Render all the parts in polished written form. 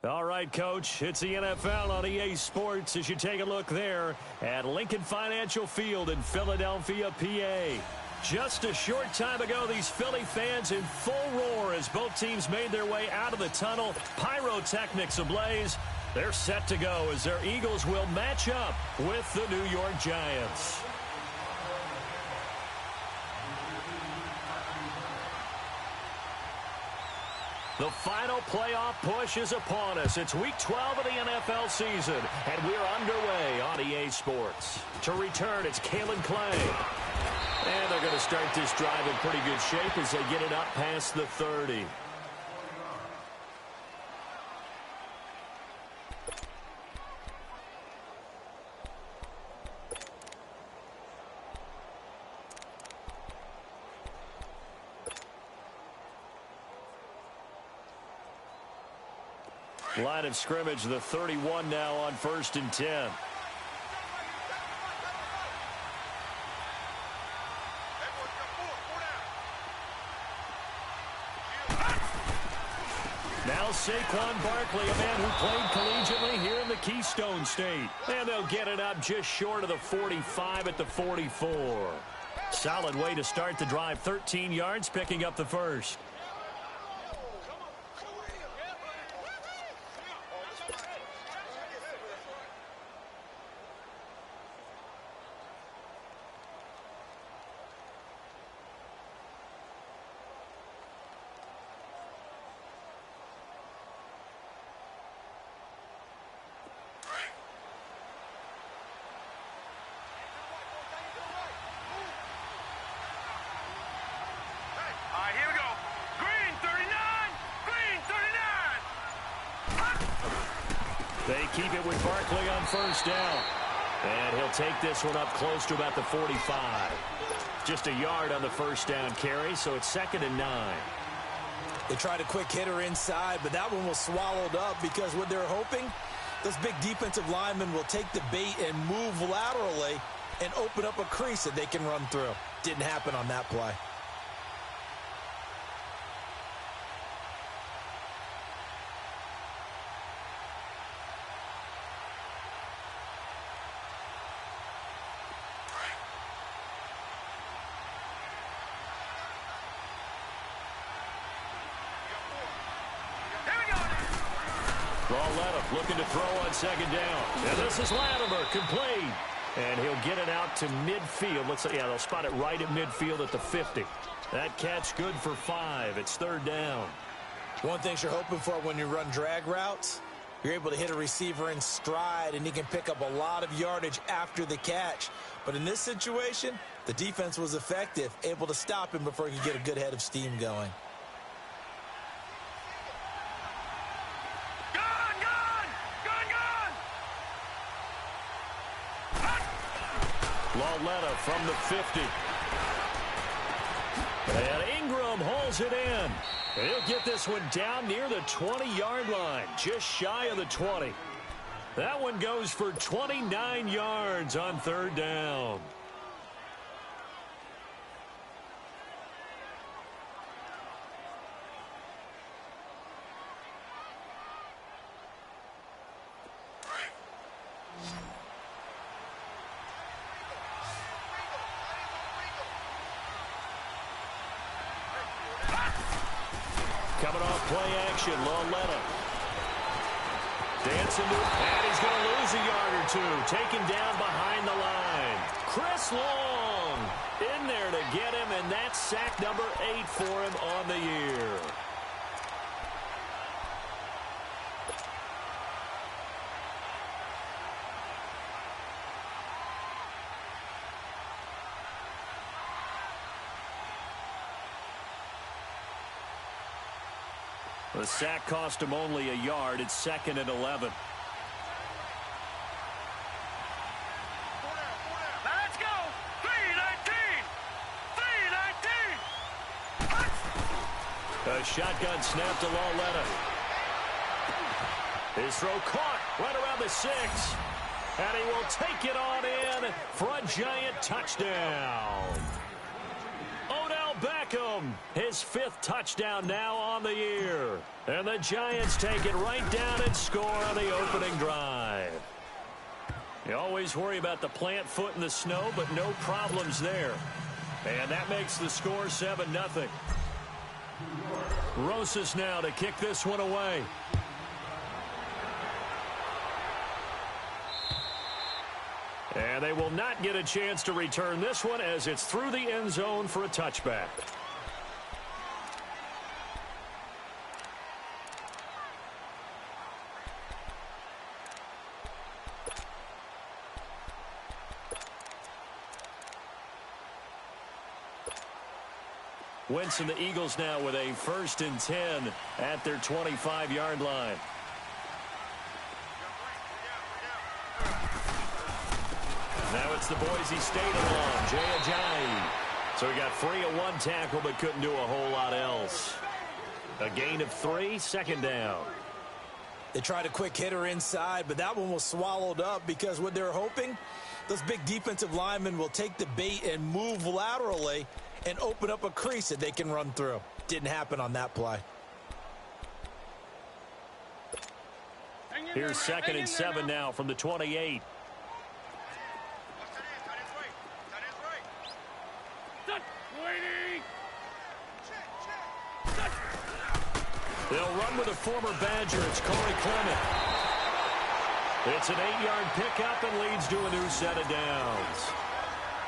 All right, Coach, it's the NFL on EA Sports as you take a look there at Lincoln Financial Field in Philadelphia, PA. Just a short time ago, these Philly fans in full roar as both teams made their way out of the tunnel. Pyrotechnics ablaze. They're set to go as their Eagles will match up with the New York Giants. The final playoff push is upon us. It's Week 12 of the NFL season, and we're underway on EA Sports. To return, it's Kalen Clay. And they're going to start this drive in pretty good shape as they get it up past the 30. Line of scrimmage, the 31 now on 1st and 10. Now Saquon Barkley, a man who played collegiately here in the Keystone State. And they'll get it up just short of the 45 at the 44. Solid way to start the drive, 13 yards, picking up the first. They keep it with Barkley on 1st down. And he'll take this one up close to about the 45. Just a yard on the 1st down carry, so it's 2nd and 9. They tried a quick hitter inside, but that one was swallowed up because what they're hoping, those big defensive linemen will take the bait and move laterally and open up a crease that they can run through. Didn't happen on that play. Looking to throw on 2nd down. And this is Latimer, complete. And he'll get it out to midfield. Let's say, yeah, they'll spot it right at midfield at the 50. That catch good for 5. It's 3rd down. One thing you're hoping for when you run drag routes, you're able to hit a receiver in stride, and he can pick up a lot of yardage after the catch. But in this situation, the defense was effective, able to stop him before he could get a good head of steam going. Lauletta from the 50. And Ingram hauls it in. He'll get this one down near the 20-yard line, just shy of the 20. That one goes for 29 yards on 3rd down. Coming off play action, Lauletta. Dancing to it, and he's going to lose a yard or two. Taken down behind the line. Chris Long in there to get him, and that's sack number 8 for him on the year. The sack cost him only a yard. It's 2nd and 11. Let's go! 3-19! 3-19! A shotgun snap to Lauletta. His throw caught right around the 6. And he will take it on in for a Giant touchdown. Odell Beckham, his 5th touchdown now on the year. And the Giants take it right down and score on the opening drive. You always worry about the plant foot in the snow, but no problems there. And that makes the score 7-0. Rosas now to kick this one away. And they will not get a chance to return this one as it's through the end zone for a touchback. Wentz and the Eagles now with a 1st and 10 at their 25-yard line. Now it's the Boise State along, Jay Ajayi. So he got free of one tackle but couldn't do a whole lot else. A gain of 3, 2nd down. They tried a quick hitter inside, but that one was swallowed up because what they're hoping, those big defensive linemen will take the bait and move laterally and open up a crease that they can run through. Didn't happen on that play. Here's 2nd and 7 now from the 28. They'll run with a former Badger. It's Corey Clement. It's an 8-yard pickup and leads to a new set of downs.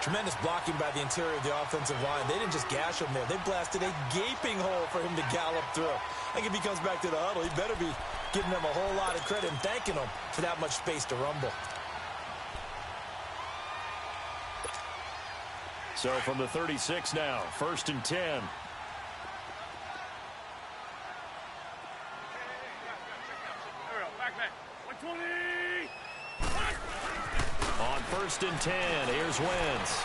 Tremendous blocking by the interior of the offensive line. They didn't just gash him there. They blasted a gaping hole for him to gallop through. I think if he comes back to the huddle, he better be giving them a whole lot of credit and thanking them for that much space to rumble. So from the 36 now, 1st and 10. On 1st and 10, here's Wentz.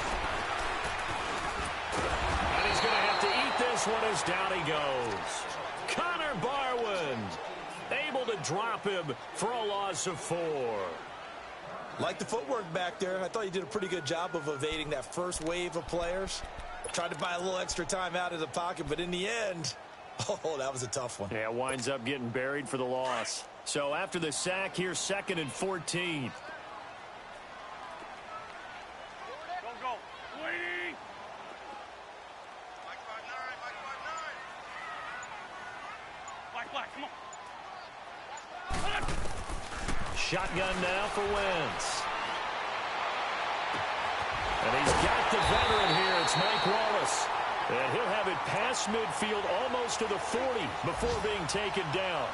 And he's going to have to eat this one as down he goes. Connor Barwin able to drop him for a loss of 4. Like the footwork back there, I thought he did a pretty good job of evading that first wave of players. Tried to buy a little extra time out of the pocket, but in the end, oh, that was a tough one. Yeah, winds up getting buried for the loss. So after the sack, here's 2nd and 14. Shotgun now for Wentz. And he's got the veteran here. It's Mike Wallace. And he'll have it past midfield almost to the 40 before being taken down.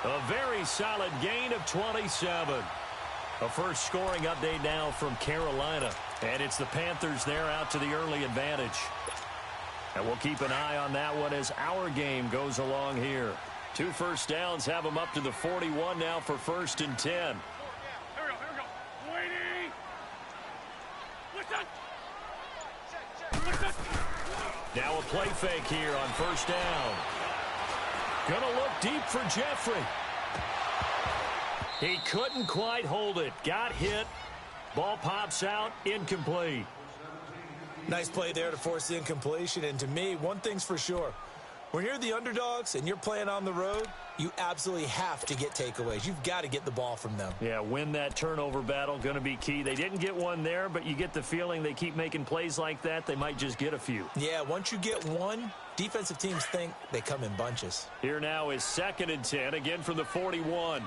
A very solid gain of 27. A first scoring update now from Carolina. And it's the Panthers there out to the early advantage. And we'll keep an eye on that one as our game goes along here. 2 first downs have them up to the 41 now for 1st and 10. Here we go. Waiting. Now a play fake here on 1st down. Gonna look deep for Jeffrey. He couldn't quite hold it. Got hit. Ball pops out. Incomplete. Nice play there to force the incompletion. And to me, one thing's for sure. When you're the underdogs and you're playing on the road, you absolutely have to get takeaways. You've got to get the ball from them. Yeah, win that turnover battle, going to be key. They didn't get one there, but you get the feeling they keep making plays like that, they might just get a few. Yeah, once you get one, defensive teams think they come in bunches. Here now is 2nd and 10, again from the 41.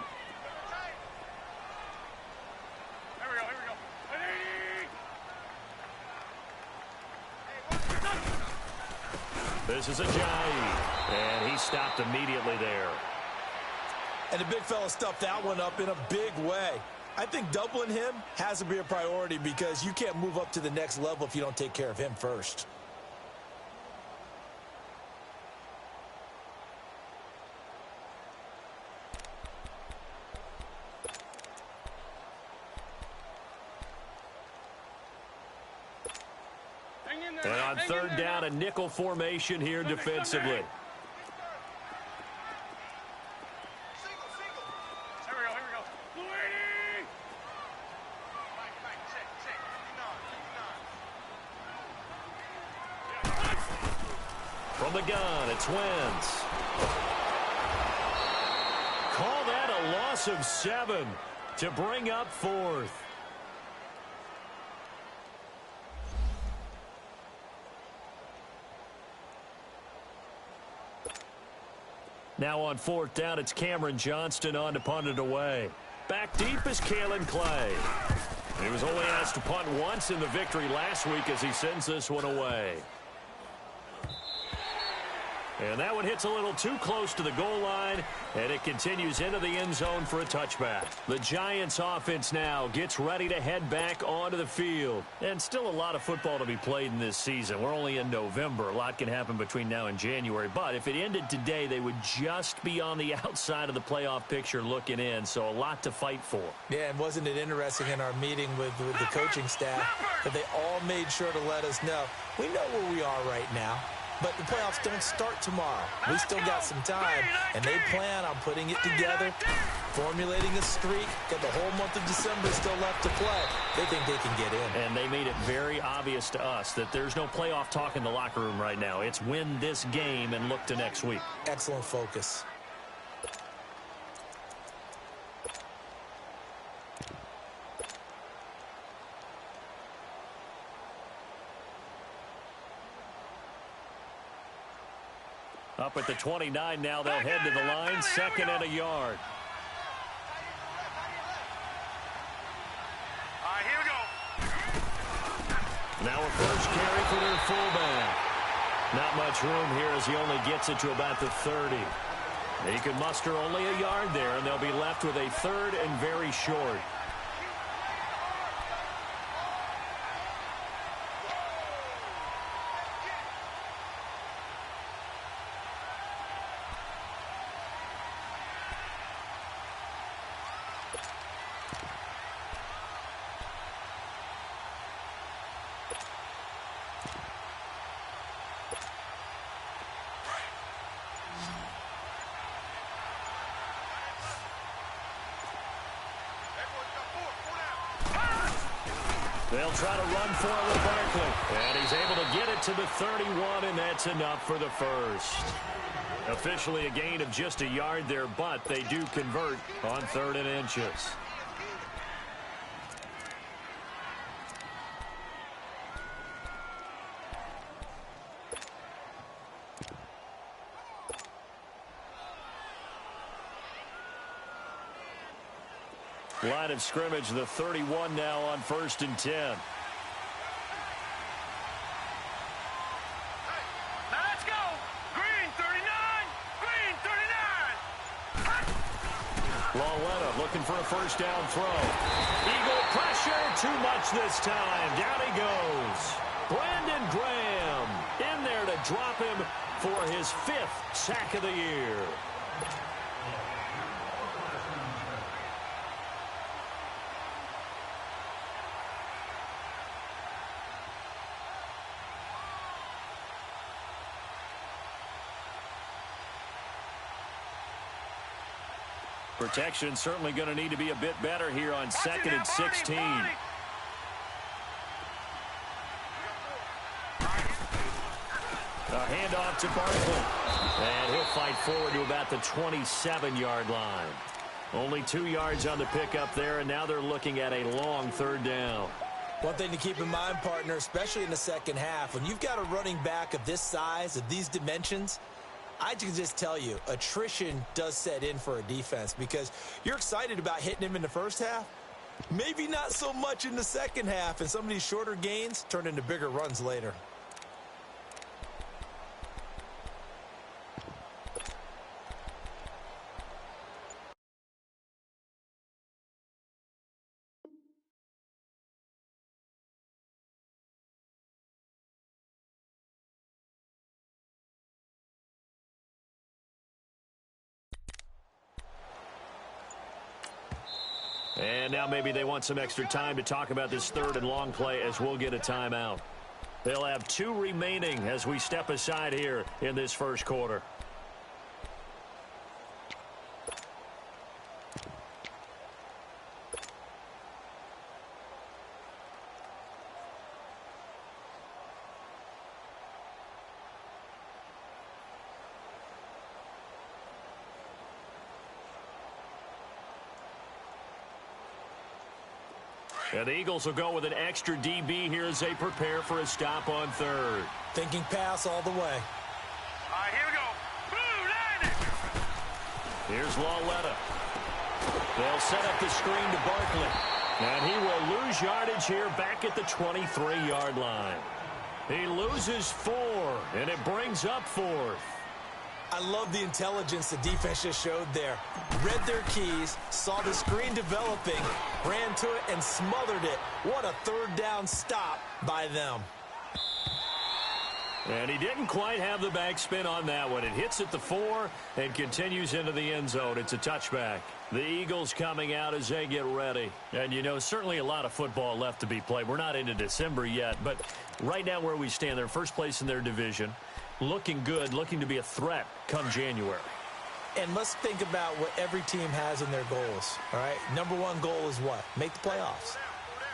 This is Ajayi, and he stopped immediately there. And the big fella stuffed that one up in a big way. I think doubling him has to be a priority because you can't move up to the next level if you don't take care of him first. And on 3rd down, a nickel formation here defensively. From the gun, it's Wentz. loss of 7 to bring up 4th. Now on 4th down, it's Cameron Johnston on to punt it away. Back deep is Kalen Clay. He was only asked to punt once in the victory last week as he sends this one away. And that one hits a little too close to the goal line, and it continues into the end zone for a touchback. The Giants offense now gets ready to head back onto the field. And still a lot of football to be played in this season. We're only in November. A lot can happen between now and January. But if it ended today, they would just be on the outside of the playoff picture looking in. So a lot to fight for. Yeah, and wasn't it interesting in our meeting with the coaching staff that they all made sure to let us know, we know where we are right now. But the playoffs don't start tomorrow. We still got some time, and they plan on putting it together, formulating a streak, got the whole month of December still left to play. They think they can get in. And they made it very obvious to us that there's no playoff talk in the locker room right now. It's win this game and look to next week. Excellent focus. Up at the 29 now, they'll head to the line, 2nd and a yard. All right, here we go. Now a first carry for their fullback. Not much room here as he only gets it to about the 30. He can muster only a yard there, and they'll be left with a 3rd and very short. They'll try to run for it with Barkley. And he's able to get it to the 31, and that's enough for the first. Officially a gain of just a yard there, but they do convert on 3rd and inches. Line of scrimmage, the 31 now on 1st and 10. Now let's go. Green 39. Green 39. Lawletta looking for a first down throw. Eagle pressure, too much this time. Down he goes. Brandon Graham in there to drop him for his 5th sack of the year. Protection certainly going to need to be a bit better here on 2nd and 16. A handoff to Barkley. And he'll fight forward to about the 27-yard line. Only 2 yards on the pickup there, and now they're looking at a long 3rd down. One thing to keep in mind, partner, especially in the second half, when you've got a running back of this size, of these dimensions, I can just tell you, attrition does set in for a defense because you're excited about hitting him in the first half. Maybe not so much in the second half, and some of these shorter gains turn into bigger runs later. And now maybe they want some extra time to talk about this 3rd and long play as we'll get a timeout. They'll have 2 remaining as we step aside here in this first quarter. And the Eagles will go with an extra DB here as they prepare for a stop on third. Thinking pass all the way. All right, here we go. Blue line it. Here's Lawletta. They'll set up the screen to Barkley. And he will lose yardage here back at the 23-yard line. He loses 4, and it brings up 4th. I love the intelligence the defense just showed there. Read their keys, saw the screen developing, ran to it, and smothered it. What a third down stop by them. And he didn't quite have the backspin on that one. It hits at the 4 and continues into the end zone. It's a touchback. The Eagles coming out as they get ready. And, you know, certainly a lot of football left to be played. We're not into December yet, but right now where we stand, they're first place in their division. Looking good, looking to be a threat come January. And let's think about what every team has in their goals, all right? Number 1 goal is what? Make the playoffs.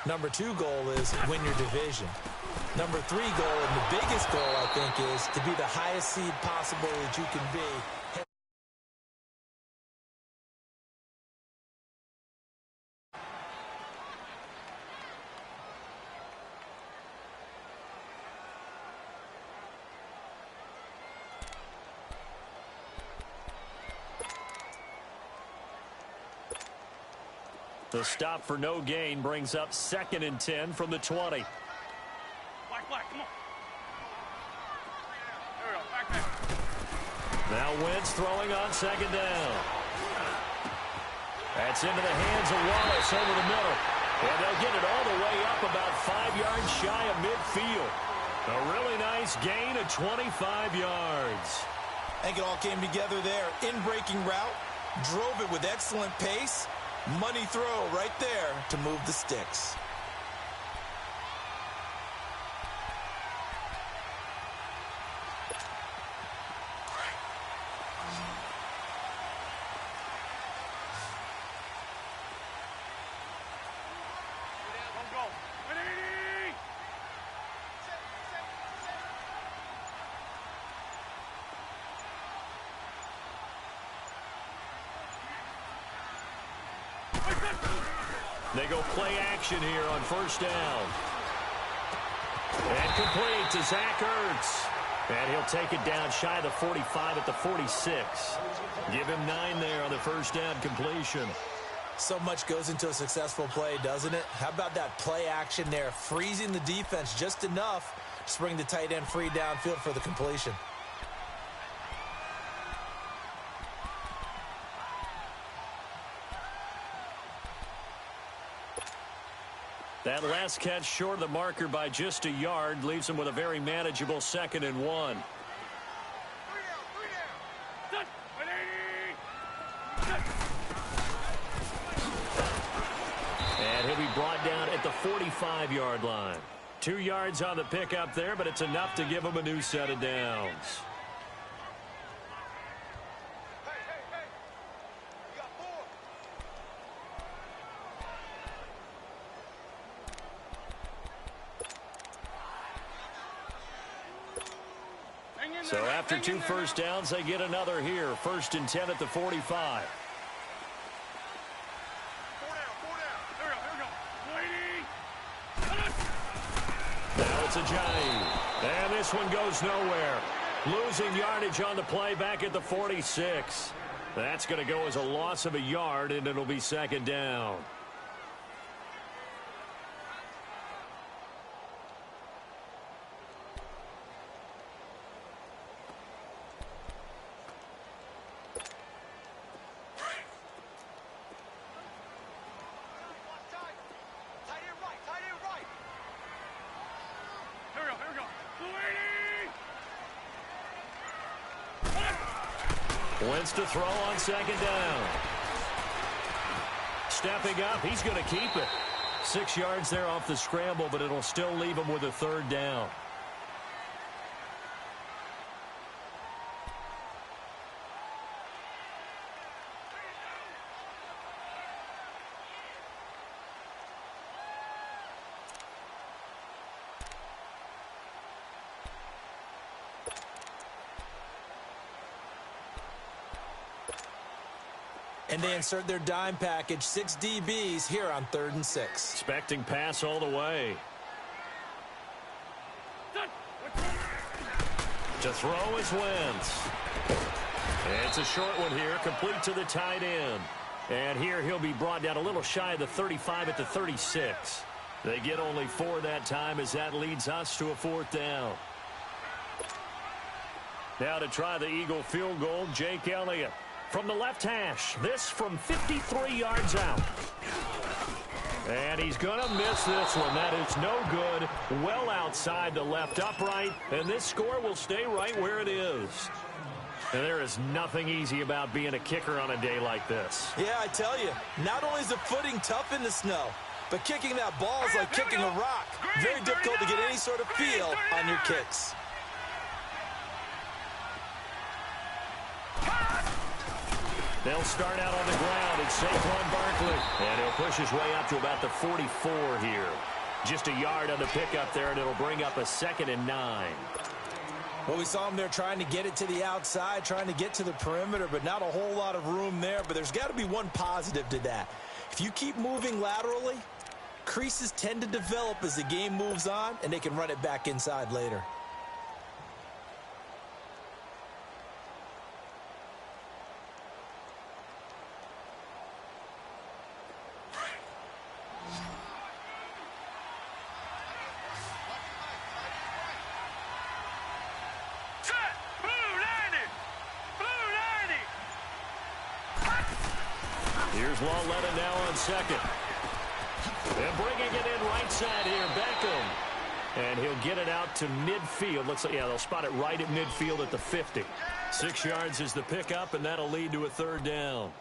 Number 2 goal is win your division. Number 3 goal, and the biggest goal, I think, is to be the highest seed possible that you can be. The stop for no gain brings up 2nd and 10 from the 20. Black, come on. There we go, back. Now Wentz throwing on 2nd down. That's into the hands of Wallace over the middle. And they'll get it all the way up about 5 yards shy of midfield. A really nice gain of 25 yards. I think it all came together there. In-breaking route, drove it with excellent pace. Money throw right there to move the sticks. Don't go. 180. They go play action here on 1st down. And complete to Zach Ertz. And he'll take it down shy of the 45 at the 46. Give him 9 there on the 1st down completion. So much goes into a successful play, doesn't it? How about that play action there, freezing the defense just enough to bring the tight end free downfield for the completion. That last catch short of the marker by just a yard leaves him with a very manageable 2nd and 1. Set. 180. And he'll be brought down at the 45-yard line. 2 yards on the pickup there, but it's enough to give him a new set of downs. So after 2 first downs, they get another here. 1st and 10 at the 45. 4 down. Here we go. Now it's a Ajayi. And this one goes nowhere. Losing yardage on the play back at the 46. That's going to go as a loss of a yard, and it'll be 2nd down. Wentz to throw on 2nd down. Stepping up, he's going to keep it. 6 yards there off the scramble, but it'll still leave him with a 3rd down. And they insert their dime package, 6 DBs here on 3rd and 6. Expecting pass all the way. To throw is Wentz. It's a short one here, complete to the tight end. And here he'll be brought down a little shy of the 35 at the 36. They get only 4 that time as that leads us to a 4th down. Now to try the Eagle field goal, Jake Elliott. From the left hash, this from 53 yards out. And he's going to miss this one. That is no good. Well outside the left upright. And this score will stay right where it is. And there is nothing easy about being a kicker on a day like this. Yeah, I tell you, not only is the footing tough in the snow, but kicking that ball is like kicking a rock. Very difficult to get any sort of feel on your kicks. They'll start out on the ground. It's Saquon Barkley. And he'll push his way up to about the 44 here. Just a yard on the pickup there, and it'll bring up a 2nd and 9. Well, we saw him there trying to get it to the outside, trying to get to the perimeter, but not a whole lot of room there. But there's got to be one positive to that. If you keep moving laterally, creases tend to develop as the game moves on, and they can run it back inside later. Here's Lawletta now on 2nd. And bringing it in right side here, Beckham. And he'll get it out to midfield. Looks like, yeah, they'll spot it right at midfield at the 50. 6 yards is the pickup, and that'll lead to a 3rd down.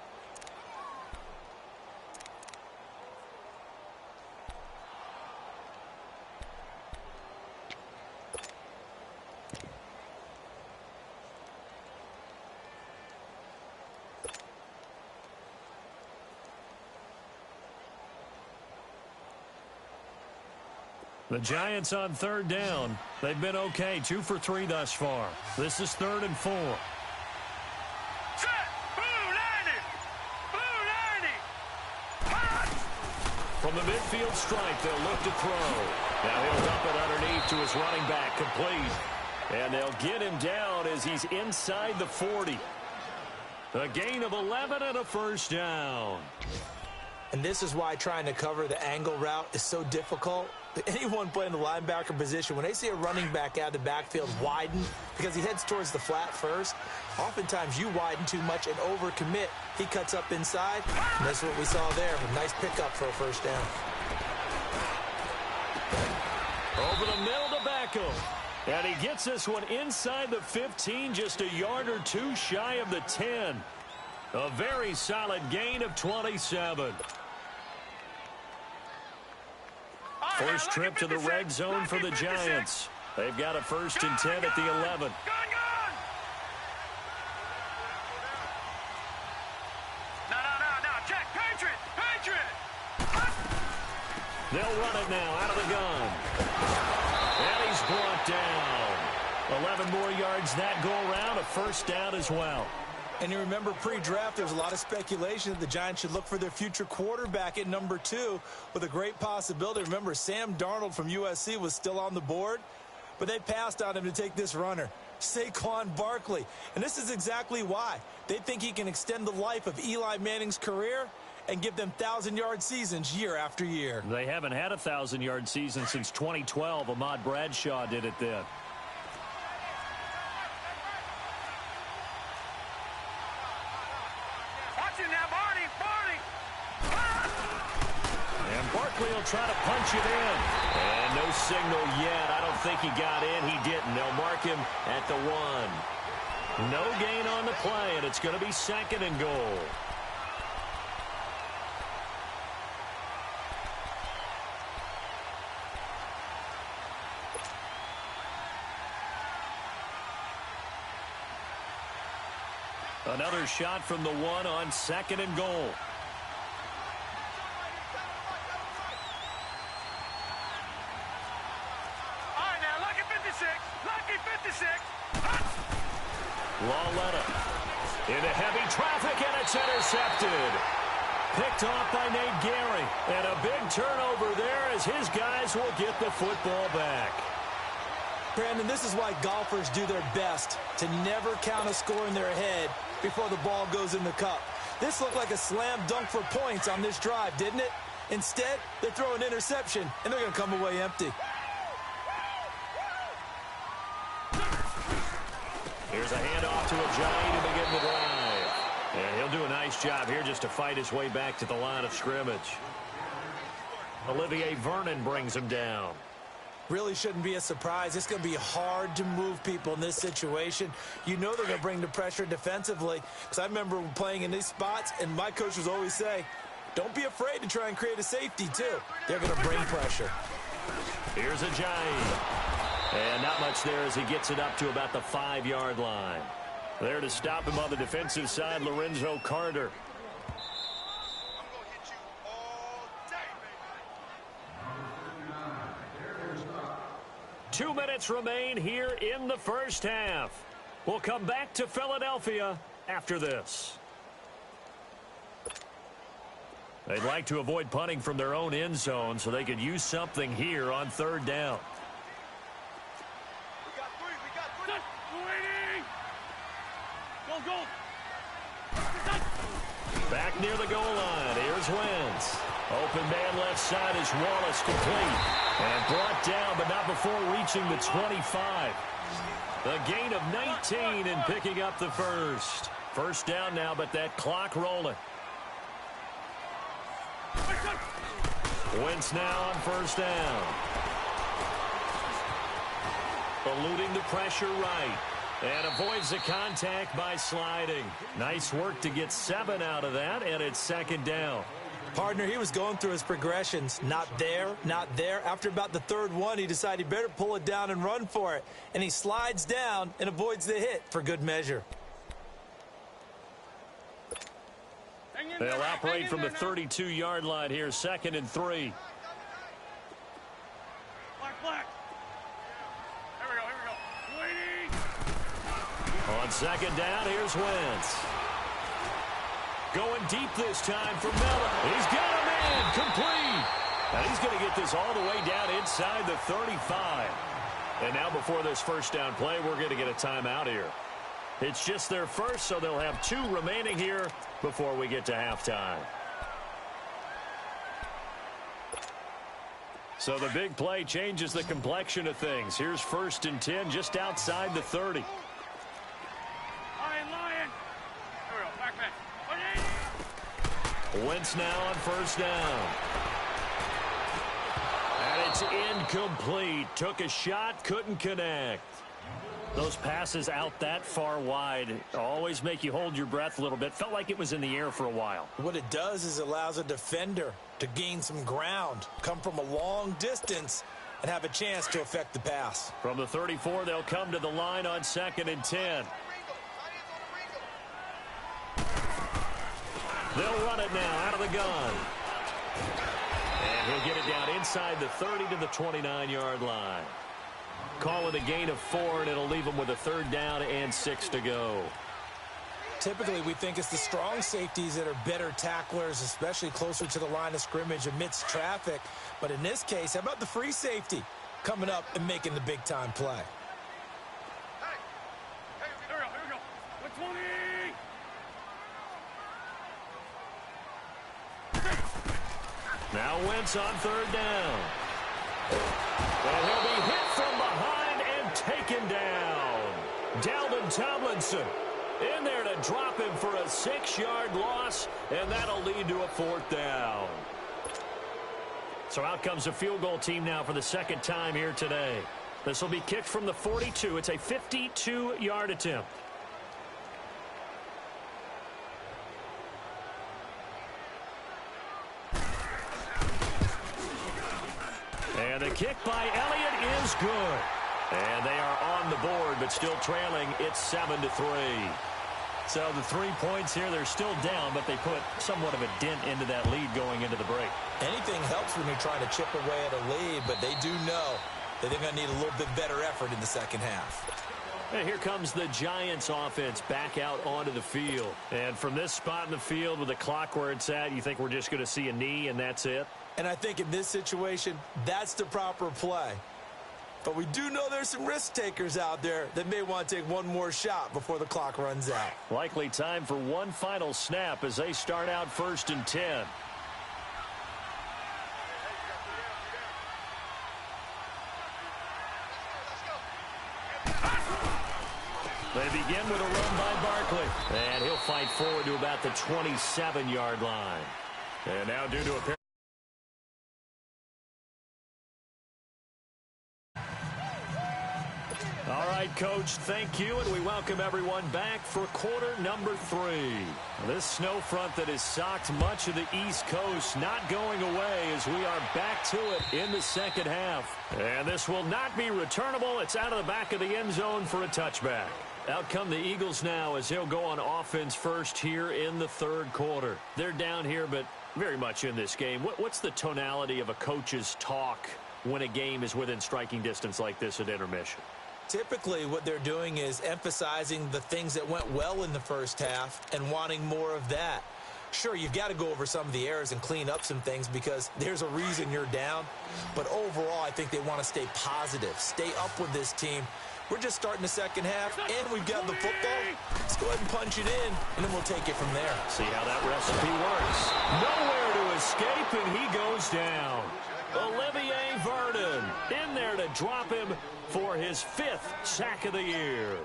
The Giants on 3rd down. They've been okay, 2 for 3 thus far. This is 3rd and 4. Set! Blue 90! Blue 90! From the midfield stripe, they'll look to throw. Now he'll dump it underneath to his running back, complete. And they'll get him down as he's inside the 40. A gain of 11 and a 1st down. And this is why trying to cover the angle route is so difficult. Anyone playing the linebacker position, when they see a running back out of the backfield widen because he heads towards the flat first, oftentimes you widen too much and overcommit. He cuts up inside, and that's what we saw there. A nice pickup for a 1st down. Over the middle to Beckham. And he gets this one inside the 15, just a yard or 2 shy of the 10. A very solid gain of 27. First trip to the red zone for the Giants. They've got a 1st and 10 at the 11. No, check, Patriot! They'll run it now out of the gun. And he's brought down. 11 more yards that go around, a 1st down as well. And you remember pre-draft, there was a lot of speculation that the Giants should look for their future quarterback at number 2 with a great possibility. Remember, Sam Darnold from USC was still on the board, but they passed on him to take this runner, Saquon Barkley. And this is exactly why. They think he can extend the life of Eli Manning's career and give them 1,000-yard seasons year after year. They haven't had a 1,000-yard season since 2012. Ahmad Bradshaw did it then. He'll try to punch it in. And no signal yet. I don't think he got in. He didn't. They'll mark him at the 1. No gain on the play, and it's going to be 2nd and goal. Another shot from the 1 on 2nd and goal. Lawletta into heavy traffic, and a It's intercepted. Picked off by Nate Gary. And a big turnover there as his guys will get the football back. Brandon, this is why golfers do their best to never count a score in their head before the ball goes in the cup. This looked like a slam dunk for points on this drive, didn't it? Instead, they throw an interception, and they're going to come away empty. Here's a handoff to Ajayi to begin the drive. And he'll do a nice job here just to fight his way back to the line of scrimmage. Olivier Vernon brings him down. Really shouldn't be a surprise. It's going to be hard to move people in this situation. You know they're going to bring the pressure defensively. Because I remember playing in these spots, and my coaches always say, don't be afraid to try and create a safety, too. They're going to bring pressure. Here's Ajayi. And not much there as he gets it up to about the 5-yard line. There to stop him on the defensive side, Lorenzo Carter. 2 minutes remain here in the first half. We'll come back to Philadelphia after this. They'd like to avoid punting from their own end zone so they could use something here on third down. We got three. Waiting. Go. Back near the goal line. Here's Wentz. Open man left side is Wallace, complete. And brought down, but not before reaching the 25. A gain of 19 and picking up the first. First down now, but that clock rolling. Wentz now on first down. Eluding the pressure right. And avoids the contact by sliding. Nice work to get 7 out of that, and it's second down. Partner, he was going through his progressions. Not there, not there. After about the third one, he decided he better pull it down and run for it. And he slides down and avoids the hit for good measure. They'll operate from the 32-yard line here, 2nd and 3. Black. Here we go. Waiting. On second down, here's Wentz. Going deep this time for Miller. He's got a man, complete. And he's going to get this all the way down inside the 35. And now before this first down play, we're going to get a timeout here. It's just their first, so they'll have 2 remaining here before we get to halftime. So the big play changes the complexion of things. Here's 1st and 10 just outside the 30. Lion. Here we go. Back. Wentz now on first down. And it's incomplete. Took a shot, couldn't connect. Those passes out that far wide always make you hold your breath a little bit. Felt like it was in the air for a while. What it does is it allows a defender to gain some ground, come from a long distance, and have a chance to affect the pass. From the 34, they'll come to the line on 2nd and 10. They'll run it now out of the gun. And he'll get it down inside the 30 to the 29-yard line. Call it a gain of 4, and it'll leave them with a 3rd down and 6 to go. Typically, we think it's the strong safeties that are better tacklers, especially closer to the line of scrimmage amidst traffic. But in this case, how about the free safety coming up and making the big-time play? Here we go. With 20. Now Wentz on 3rd down. And he'll be hit from behind and taken down. Dalvin Tomlinson in there to drop him for a 6-yard loss, and that'll lead to a 4th down. So out comes a field goal team now for the 2nd time here today. This will be kicked from the 42. It's a 52-yard attempt. And the kick by Elliott is good. And they are on the board, but still trailing. It's 7-3. So the 3 points here, they're still down, but they put somewhat of a dent into that lead going into the break. Anything helps when you're trying to chip away at a lead, but they do know that they're going to need a little bit better effort in the second half. And here comes the Giants offense back out onto the field. And from this spot in the field with the clock where it's at, you think we're just going to see a knee and that's it? And I think in this situation, that's the proper play. But we do know there's some risk takers out there that may want to take one more shot before the clock runs out. Likely time for one final snap as they start out 1st and 10. They begin with a run by Barkley. And he'll fight forward to about the 27-yard line. And now due to a pair. All right, Coach, thank you, and we welcome everyone back for quarter number 3. This snow front that has socked much of the East Coast not going away as we are back to it in the second half. And this will not be returnable. It's out of the back of the end zone for a touchback. Out come the Eagles now as they'll go on offense first here in the 3rd quarter. They're down here, but very much in this game. What's the tonality of a coach's talk when a game is within striking distance like this at intermission? Typically, what they're doing is emphasizing the things that went well in the first half and wanting more of that. Sure, you've got to go over some of the errors and clean up some things because there's a reason you're down. But overall, I think they want to stay positive, stay up with this team. We're just starting the second half, and we've got the football. Let's go ahead and punch it in, and then we'll take it from there. See how that recipe works. Nowhere to escape, and he goes down. Olivier Vernon in there to drop him for his 5th sack of the year.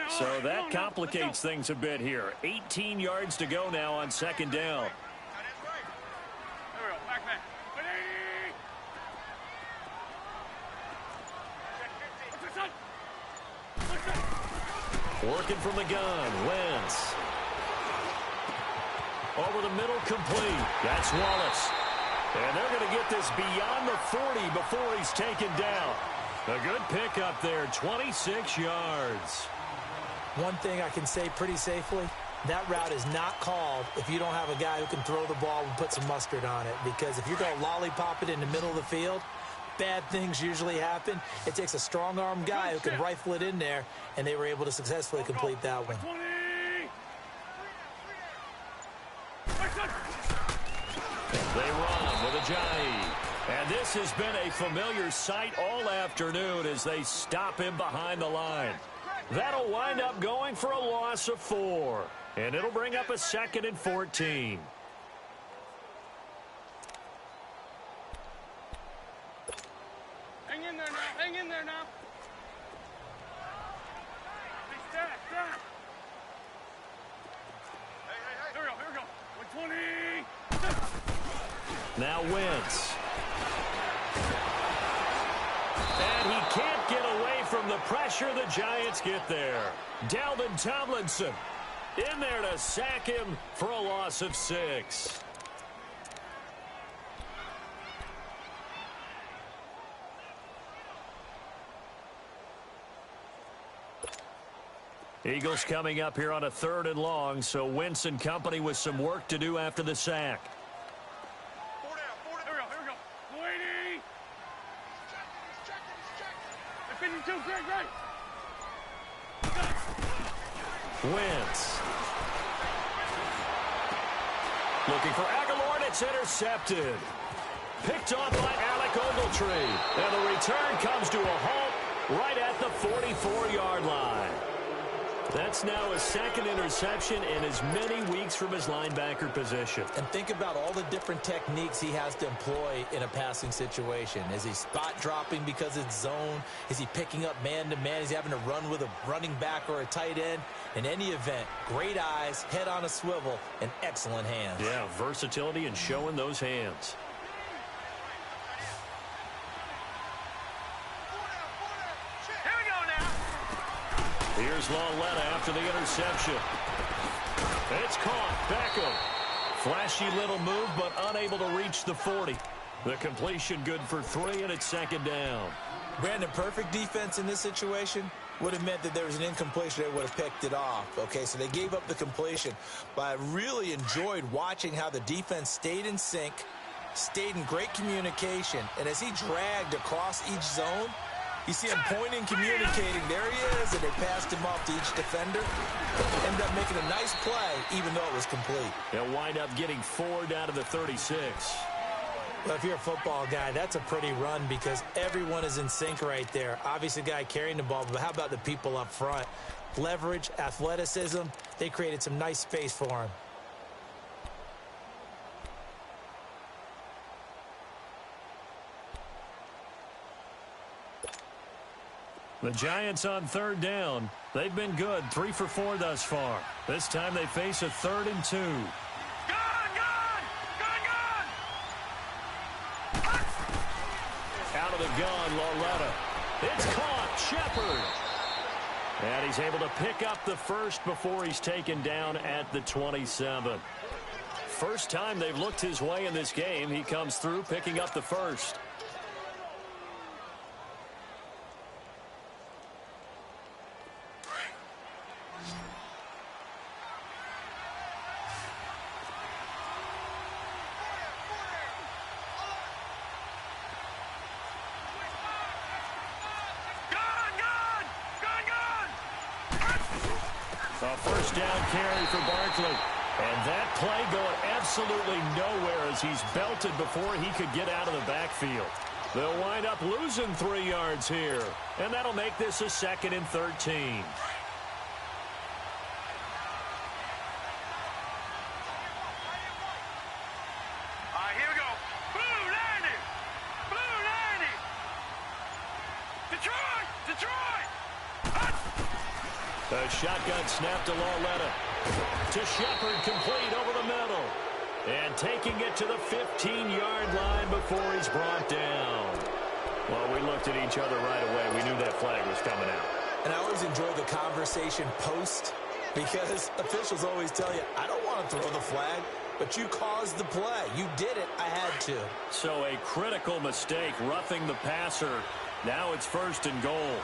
So that complicates things a bit here. 18 yards to go now on 2nd down. Working from the gun, Wentz. Over the middle, complete. That's Wallace. And they're going to get this beyond the 40 before he's taken down. A good pickup there, 26 yards. One thing I can say pretty safely, that route is not called if you don't have a guy who can throw the ball and put some mustard on it. Because if you're going to lollipop it in the middle of the field, bad things usually happen. It takes a strong-arm guy who can rifle it in there, and they were able to successfully complete that one. They run with Ajayi. And this has been a familiar sight all afternoon as they stop him behind the line. That'll wind up going for a loss of 4. And it'll bring up a 2nd and 14. Hang in there now. Hang in there now. Hey, stop. Hey. Here we go. 120. Now Wentz. And he can't get away from the pressure. The Giants get there. Dalvin Tomlinson in there to sack him for a loss of 6. Eagles coming up here on a 3rd and long, so Wentz and company with some work to do after the sack. 4 down. Here we go. 180. 52, great. Wentz. Looking for Aguilar, and it's intercepted. Picked on by Alec Ogletree. And the return comes to a halt right at the 44-yard line. That's now his 2nd interception in as many weeks from his linebacker position. And think about all the different techniques he has to employ in a passing situation. Is he spot dropping because it's zone? Is he picking up man-to-man? Is he having to run with a running back or a tight end? In any event, great eyes, head on a swivel, and excellent hands. Yeah, versatility and showing those hands. Here's Lauletta after the interception. It's caught. Beckham. Flashy little move, but unable to reach the 40. The completion good for 3, and it's 2nd down. Brandon, perfect defense in this situation. would have meant that there was an incompletion. They would have picked it off. Okay, so they gave up the completion. But I really enjoyed watching how the defense stayed in sync, stayed in great communication, and as he dragged across each zone, you see him pointing, communicating. There he is, and they passed him off to each defender. Ended up making a nice play, even though it was complete. They'll wind up getting 4 down to the 36. Well, if you're a football guy, that's a pretty run because everyone is in sync right there. Obviously, the guy carrying the ball, but how about the people up front? Leverage, athleticism, they created some nice space for him. The Giants on 3rd down. They've been good, 3 for 4 thus far. This time they face a 3rd and 2. Out of the gun, Lauletta. It's caught, Shepard. And he's able to pick up the first before he's taken down at the 27. First time they've looked his way in this game. He comes through picking up the first. A first down carry for Barkley. And that play going absolutely nowhere as he's belted before he could get out of the backfield. They'll wind up losing 3 yards here. And that'll make this a 2nd and 13. Here we go. Blue 90. Blue 90. Detroit. Detroit. The shotgun snap to Lauletta. To Shepard, complete over the middle. And taking it to the 15-yard line before he's brought down. Well, we looked at each other right away. We knew that flag was coming out. And I always enjoy the conversation post because officials always tell you, I don't want to throw the flag, but you caused the play. You did it. I had to. So a critical mistake, roughing the passer. Now it's 1st and goal.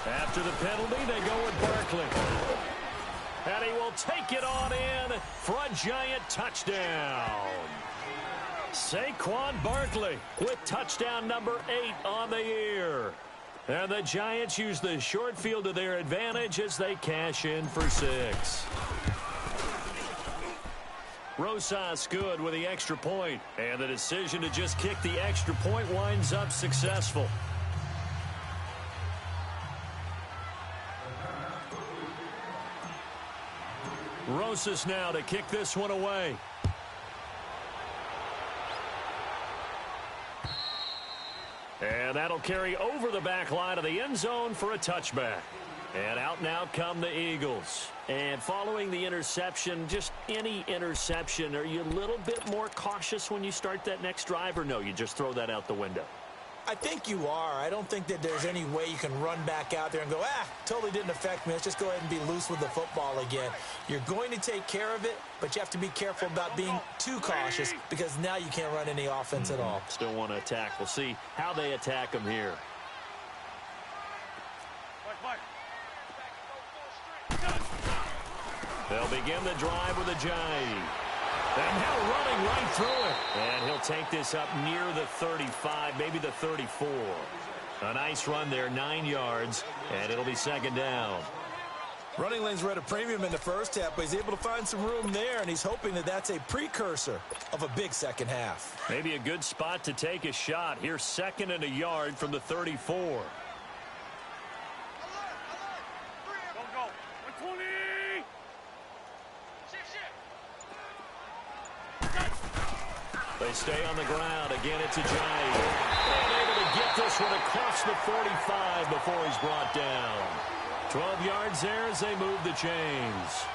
After the penalty, they go with Barkley. And he will take it on in for a Giant touchdown. Saquon Barkley with touchdown number 8 on the year. And the Giants use the short field to their advantage as they cash in for 6. Rosas good with the extra point. And the decision to just kick the extra point winds up successful. Rosas now to kick this one away. And that'll carry over the back line of the end zone for a touchback. And out and out come the Eagles. And following the interception, just any interception, are you a little bit more cautious when you start that next drive, or no, you just throw that out the window? I think you are. I don't think that there's any way you can run back out there and go, totally didn't affect me. Let's just go ahead and be loose with the football again. You're going to take care of it, but you have to be careful about being too cautious because now you can't run any offense at all. Still want to attack. We'll see how they attack them here. They'll begin the drive with a Giant. And now running right through it. And he'll take this up near the 35, maybe the 34. A nice run there, 9 yards, and it'll be 2nd down. Running lanes were at a premium in the first half, but he's able to find some room there, and he's hoping that that's a precursor of a big second half. Maybe a good spot to take a shot. Here's 2nd and a yard from the 34. Go, go. 120. They stay on the ground. Again, it's a Giant. And able to get this one across the 45 before he's brought down. 12 yards there as they move the chains.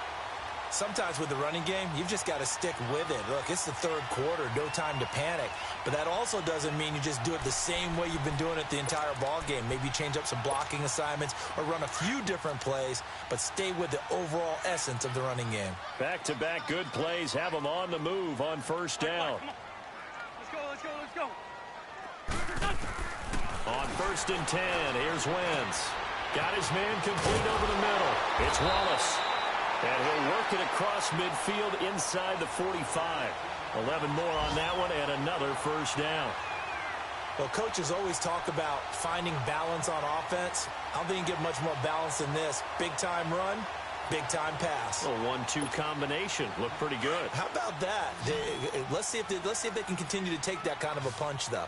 Sometimes with the running game, you've just got to stick with it. Look, it's the 3rd quarter, no time to panic. But that also doesn't mean you just do it the same way you've been doing it the entire ball game. Maybe change up some blocking assignments or run a few different plays, but stay with the overall essence of the running game. Back-to-back good plays have them on the move on 1st down. let's go. On 1st and 10, here's Wentz. Got his man complete over the middle. It's Wallace. And he'll work it across midfield inside the 45. 11 more on that one and another first down. Well, coaches always talk about finding balance on offense. I don't think you can get much more balance than this. Big-time run, big-time pass. A 1-2 combination. Looked pretty good. How about that? Let's see if they can continue to take that kind of a punch, though.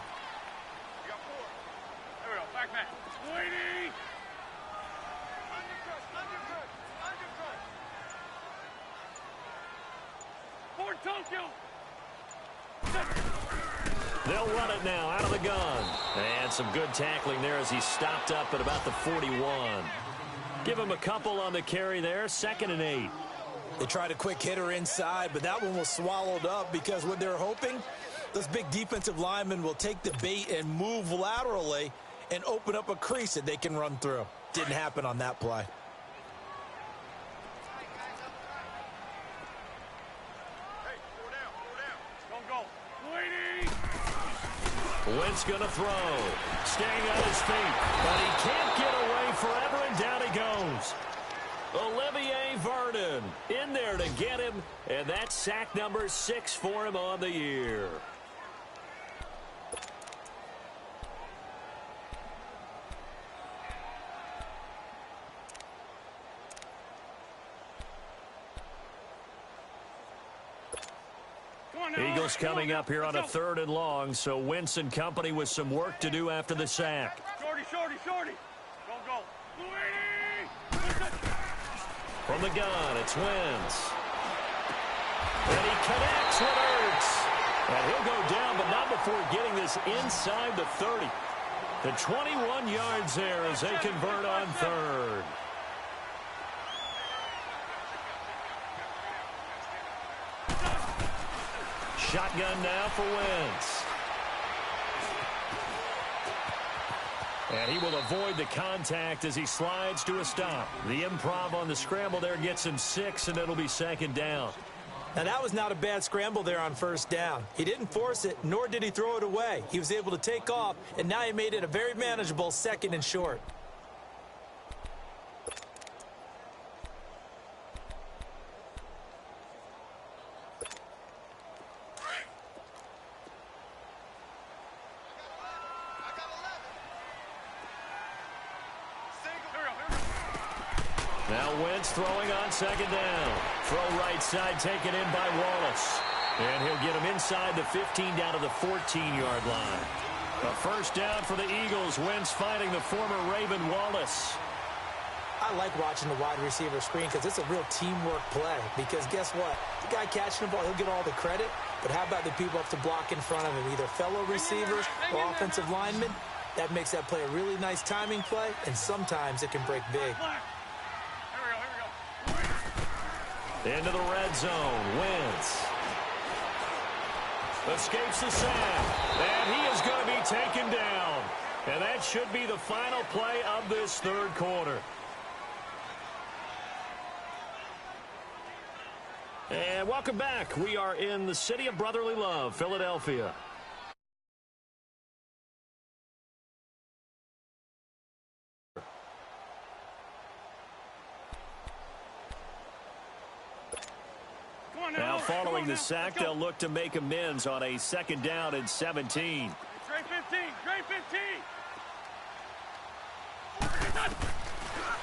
You got 4. There we go. Back. Waiting. Undercut. For Tokyo. They'll run it now out of the gun. And some good tackling there as he stopped up at about the 41. Give him a couple on the carry there. 2nd and 8. They tried a quick hitter inside, but that one was swallowed up because what they're hoping, those big defensive linemen will take the bait and move laterally and open up a crease that they can run through. Didn't happen on that play. Wentz going to throw. Staying on his feet. But he can't get away forever, and down he goes. Olivier Vernon in there to get him, and that's sack number 6 for him on the year. Eagles coming up here on a 3rd and long, so Wentz and company with some work to do after the sack. Shorty. Go. From the gun, it's Wentz. And he connects with Ertz. And he'll go down, but not before getting this inside the 30. The 21 yards there as they convert on 3rd. Shotgun now for Wentz. And he will avoid the contact as he slides to a stop. The improv on the scramble there gets him 6, and it'll be 2nd down. Now, that was not a bad scramble there on 1st down. He didn't force it, nor did he throw it away. He was able to take off, and now he made it a very manageable 2nd and short. Now Wentz throwing on 2nd down. Throw right side taken in by Wallace. And he'll get him inside the 15 down to the 14-yard line. A first down for the Eagles. Wentz finding the former Raven Wallace. I like watching the wide receiver screen because it's a real teamwork play. Because guess what? The guy catching the ball, he'll get all the credit. But how about the people have to block in front of him, either fellow receivers or offensive linemen? That makes that play a really nice timing play, and sometimes it can break big. Into the red zone. Wentz escapes the sack. And he is going to be taken down. And that should be the final play of this 3rd quarter. And welcome back. We are in the city of brotherly love, Philadelphia. Now following the sack, they'll look to make amends on a 2nd down and 17. Trey 15.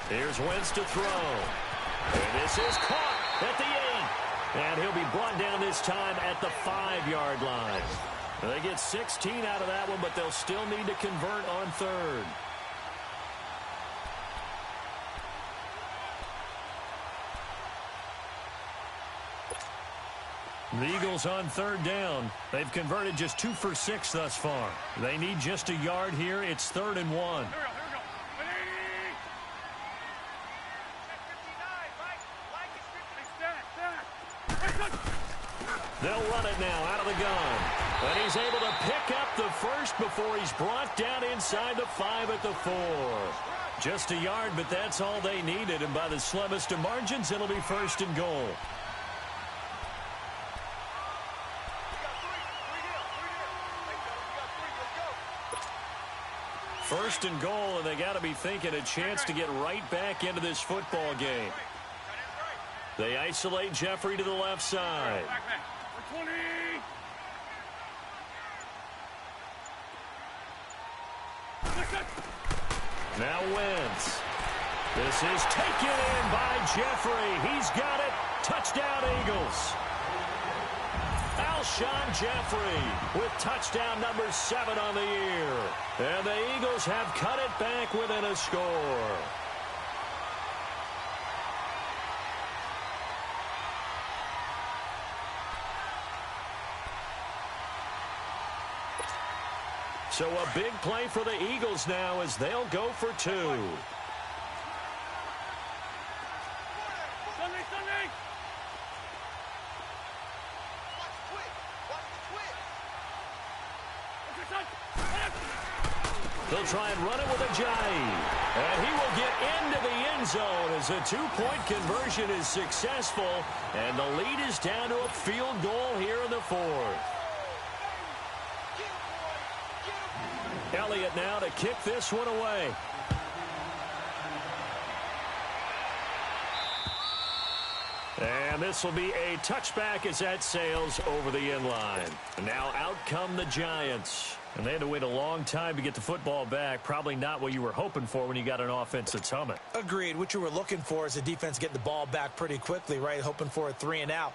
Here's Wentz to throw. And this is caught at the 8. And he'll be brought down this time at the 5-yard line. They get 16 out of that one, but they'll still need to convert on 3rd. The Eagles on 3rd down. They've converted just 2 for 6 thus far. They need just a yard here. It's 3rd and 1. Here we go. They'll run it now out of the gun. And he's able to pick up the first before he's brought down inside the 5 at the 4. Just a yard, but that's all they needed. And by the slimmest of margins, it'll be 1st and goal. First and goal, and they got to be thinking a chance to get right back into this football game. They isolate Jeffrey to the left side. Now Wentz. This is taken in by Jeffrey. He's got it. Touchdown, Eagles. Alshon Jeffrey with touchdown number 7 on the year. And the Eagles have cut it back within a score. So a big play for the Eagles now as they'll go for 2. They'll try and run it with Ajayi. And he will get into the end zone as a 2-point conversion is successful. And the lead is down to a field goal here in the 4th. Elliott now to kick this one away. And this will be a touchback as that sails over the end line. And now out come the Giants. And they had to wait a long time to get the football back. Probably not what you were hoping for when you got an offense that's humming. Agreed. What you were looking for is the defense getting the ball back pretty quickly, right? Hoping for a 3 and out.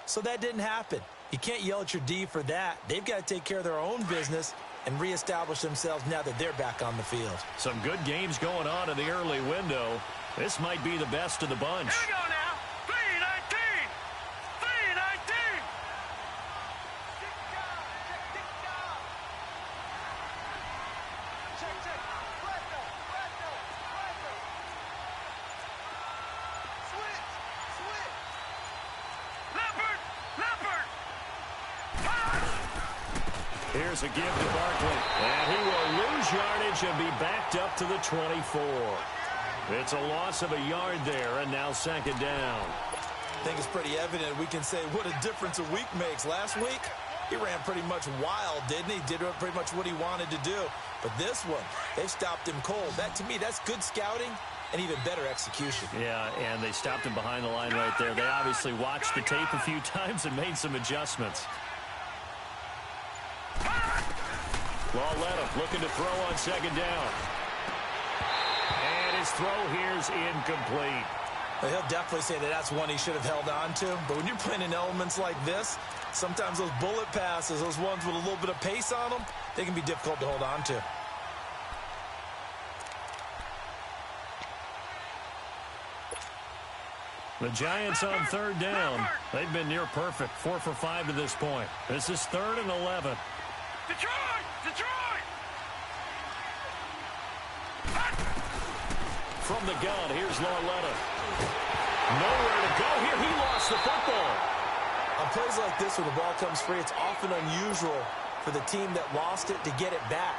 So that didn't happen. You can't yell at your D for that. They've got to take care of their own business and reestablish themselves now that they're back on the field. Some good games going on in the early window. This might be the best of the bunch. Here we go now. 3-19. 3-19. Here's a give to Barkley. And he will lose yardage and be backed up to the 24. It's a loss of a yard there, and now 2nd down. I think it's pretty evident we can say what a difference a week makes. Last week, he ran pretty much wild, didn't he? Did pretty much what he wanted to do. But this one, they stopped him cold. That, to me, that's good scouting and even better execution. Yeah, and they stopped him behind the line right there. They obviously watched the tape a few times and made some adjustments. Lauletta looking to throw on 2nd down. And his throw here's incomplete. Well, he'll definitely say that that's one he should have held on to. But when you're playing in elements like this, sometimes those bullet passes, those ones with a little bit of pace on them, they can be difficult to hold on to. The Giants on 3rd down. They've been near perfect. 4 for 5 to this point. This is 3rd and 11. Detroit! Detroit! From the gun, here's Lauletta. Nowhere to go here. He lost the football. On plays like this where the ball comes free, it's often unusual for the team that lost it to get it back.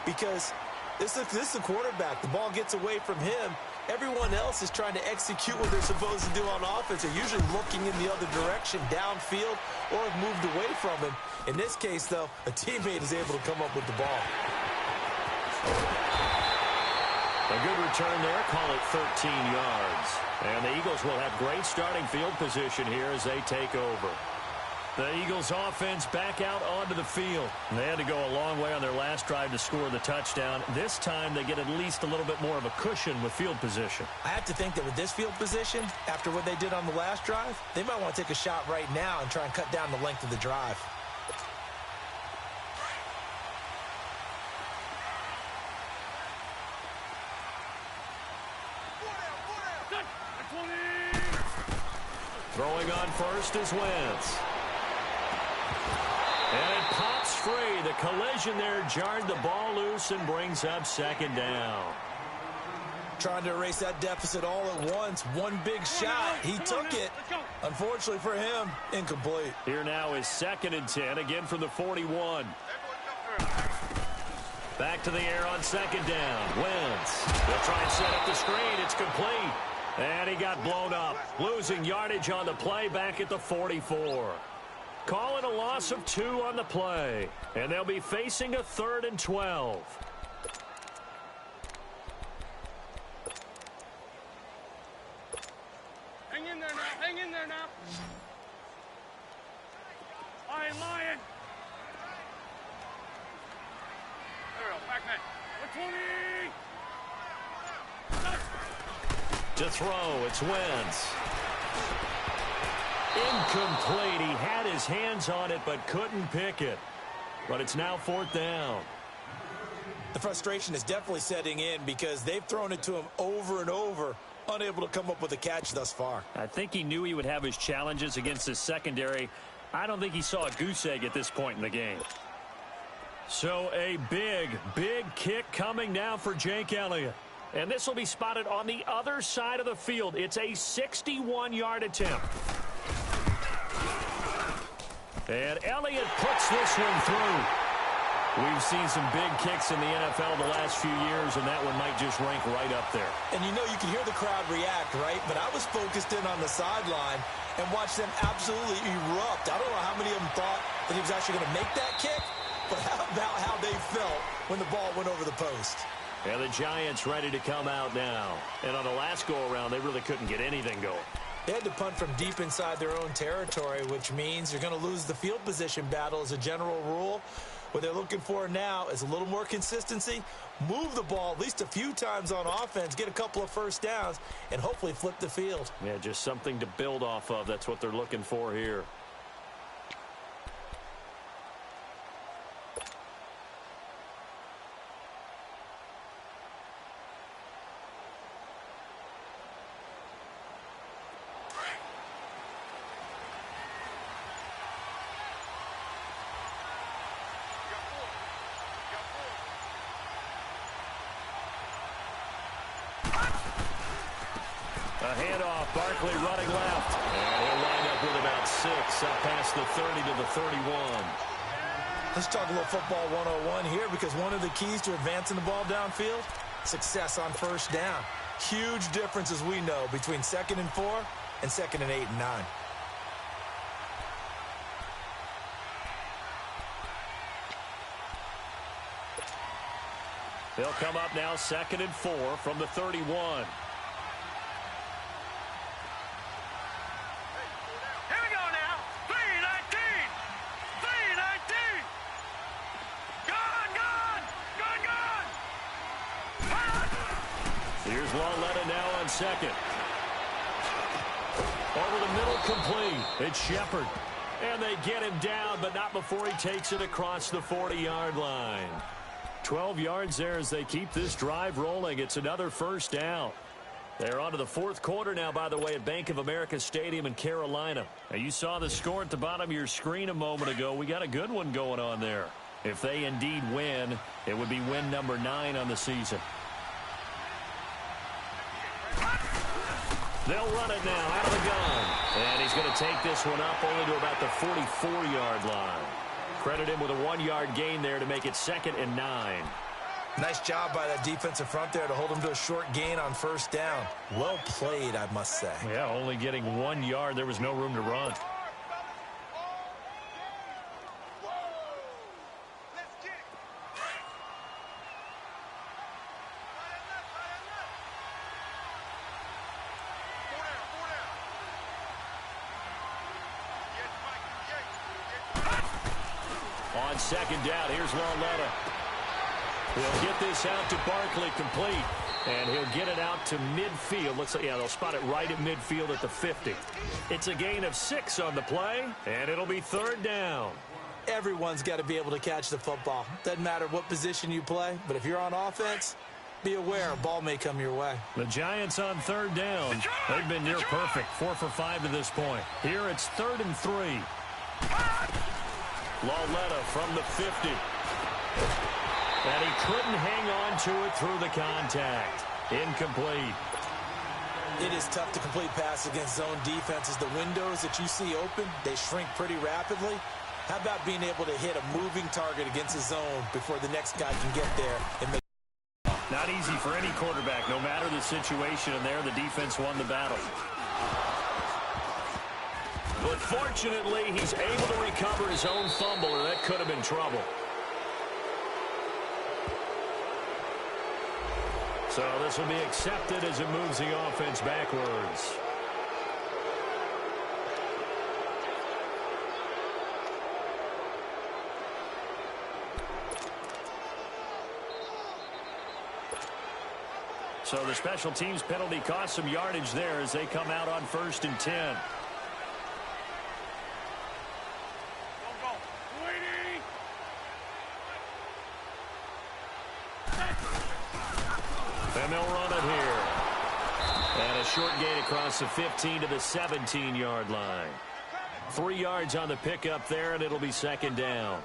Because this is the quarterback. The ball gets away from him. Everyone else is trying to execute what they're supposed to do on offense. They're usually looking in the other direction, downfield, or have moved away from him. In this case, though, a teammate is able to come up with the ball. A good return there. Call it 13 yards. And the Eagles will have great starting field position here as they take over. The Eagles offense back out onto the field. They had to go a long way on their last drive to score the touchdown. This time they get at least a little bit more of a cushion with field position. I have to think that with this field position, after what they did on the last drive, they might want to take a shot right now and try and cut down the length of the drive. Throwing on first is Wentz. And it pops free. The collision there jarred the ball loose and brings up 2nd down. Trying to erase that deficit all at once. One big shot. He took it. Unfortunately for him, incomplete. Here now is 2nd and 10, again from the 41. Back to the air on 2nd down. Wentz. They'll try and set up the screen. It's complete. And he got blown up. Losing yardage on the play back at the 44. Call it a loss of 2 on the play. And they'll be facing a 3rd and 12. in there now. Hang in there now. Lion. There we go. Back net. 120. To throw, it's Wentz. Incomplete. He had his hands on it but couldn't pick it. But it's now 4th down. The frustration is definitely setting in because they've thrown it to him over and over, unable to come up with a catch thus far. I think he knew he would have his challenges against his secondary. I don't think he saw a goose egg at this point in the game. So a big kick coming now for Jake Elliott. And this will be spotted on the other side of the field. It's a 61-yard attempt. And Elliott puts this one through. We've seen some big kicks in the NFL the last few years, and that one might just rank right up there. And you know, you can hear the crowd react, right? But I was focused in on the sideline and watched them absolutely erupt. I don't know how many of them thought that he was actually going to make that kick, but how about how they felt when the ball went over the post? And the Giants ready to come out now. And on the last go-around, they really couldn't get anything going. They had to punt from deep inside their own territory, which means you're going to lose the field position battle as a general rule. What they're looking for now is a little more consistency, move the ball at least a few times on offense, get a couple of first downs, and hopefully flip the field. Yeah, just something to build off of. That's what they're looking for here. A handoff, Barkley running left. And he'll line up with about 6, up past the 30 to the 31. Let's talk a little football 101 here, because one of the keys to advancing the ball downfield, success on first down. Huge difference, as we know, between 2nd and 4 and 2nd and 8 and 9. They'll come up now 2nd and 4 from the 31. Here's Lauletta now on 2nd. Over the middle, complete. It's Shepard. And they get him down, but not before he takes it across the 40-yard line. 12 yards there as they keep this drive rolling. It's another first down. They're on to the 4th quarter now, by the way, at Bank of America Stadium in Carolina. Now, you saw the score at the bottom of your screen a moment ago. We got a good one going on there. If they indeed win, it would be win number 9 on the season. They'll run it now out of the gun. And he's going to take this one up only to about the 44-yard line. Credit him with a 1-yard gain there to make it 2nd and 9. Nice job by that defensive front there to hold him to a short gain on first down. Well played, I must say. Yeah, only getting 1 yard. There was no room to run. On 2nd down, here's Lauletta. He'll get this out to Barkley, complete. And he'll get it out to midfield. Looks like, yeah, they'll spot it right at midfield at the 50. It's a gain of 6 on the play, and it'll be 3rd down. Everyone's got to be able to catch the football. Doesn't matter what position you play, but if you're on offense, be aware a ball may come your way. The Giants on 3rd down. They've been near perfect, 4 for 5 to this point. Here it's 3rd and 3. Lauletta from the 50. And he couldn't hang on to it through the contact. Incomplete. It is tough to complete pass against zone defenses. The windows that you see open, they shrink pretty rapidly. How about being able to hit a moving target against a zone before the next guy can get there and make it? Not easy for any quarterback, no matter the situation, and there the defense won the battle. But fortunately, he's able to recover his own fumble, or that could have been trouble. So this will be accepted as it moves the offense backwards. So the special teams penalty cost some yardage there as they come out on 1st and 10. And they'll run it here. And a short gain across the 15 to the 17-yard line. 3 yards on the pickup there, and it'll be 2nd down.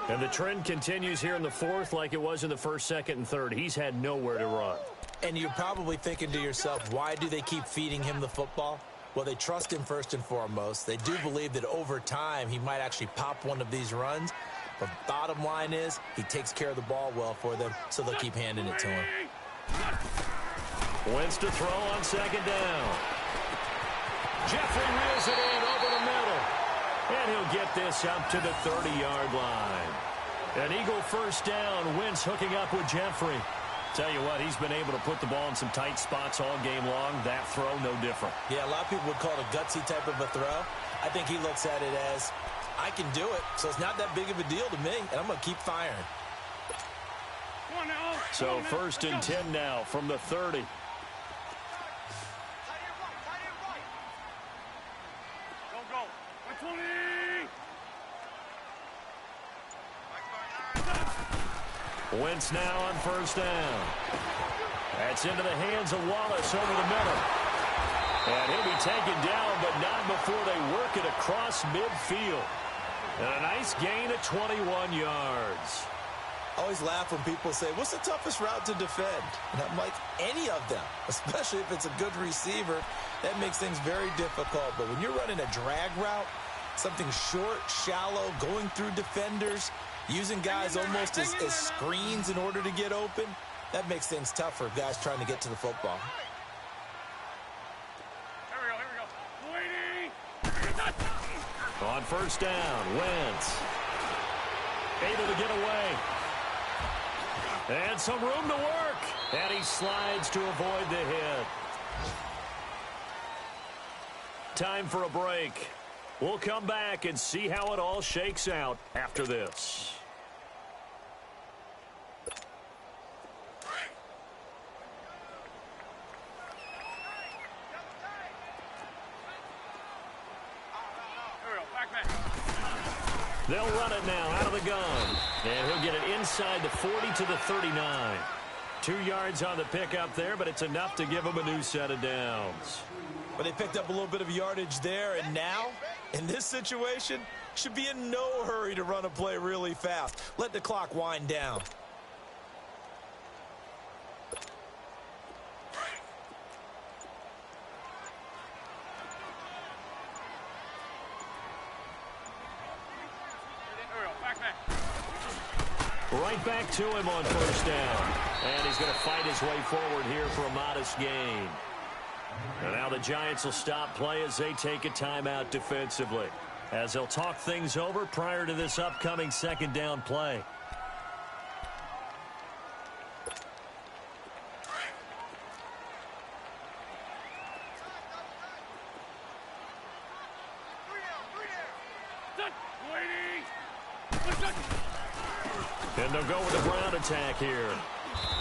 And the trend continues here in the 4th like it was in the 1st, 2nd, and 3rd. He's had nowhere to run. And you're probably thinking to yourself, why do they keep feeding him the football? Well, they trust him first and foremost. They do believe that over time he might actually pop one of these runs. But bottom line is he takes care of the ball well for them, so they'll keep handing it to him. Wentz to throw on 2nd down. Jeffrey reels it in over the middle. And he'll get this up to the 30-yard line. An Eagle 1st down. Wentz hooking up with Jeffrey. Tell you what, he's been able to put the ball in some tight spots all game long. That throw, no different. Yeah, a lot of people would call it a gutsy type of a throw. I think he looks at it as, I can do it, so it's not that big of a deal to me, and I'm going to keep firing. So 1st and 10 now from the 30. Go, go. 20. Wentz now on 1st down. That's into the hands of Wallace over the middle. And he'll be taken down, but not before they work it across midfield. And a nice gain of 21 yards. I always laugh when people say, what's the toughest route to defend? And I'm like, any of them, especially if it's a good receiver. That makes things very difficult. But when you're running a drag route, something short, shallow, going through defenders, using guys almost as screens in order to get open, that makes things tough for guys trying to get to the football. On 1st down, Wentz able to get away. And some room to work. And he slides to avoid the hit. Time for a break. We'll come back and see how it all shakes out after this. They'll run it now out of the gun. And he'll get it inside the 40 to the 39. 2 yards on the pickup there, but it's enough to give him a new set of downs. But they picked up a little bit of yardage there, and now, in this situation, should be in no hurry to run a play really fast. Let the clock wind down. Right back to him on 1st down. And he's going to fight his way forward here for a modest gain. And now the Giants will stop play as they take a timeout defensively, as they'll talk things over prior to this upcoming 2nd down play. And they'll go with the ground attack here.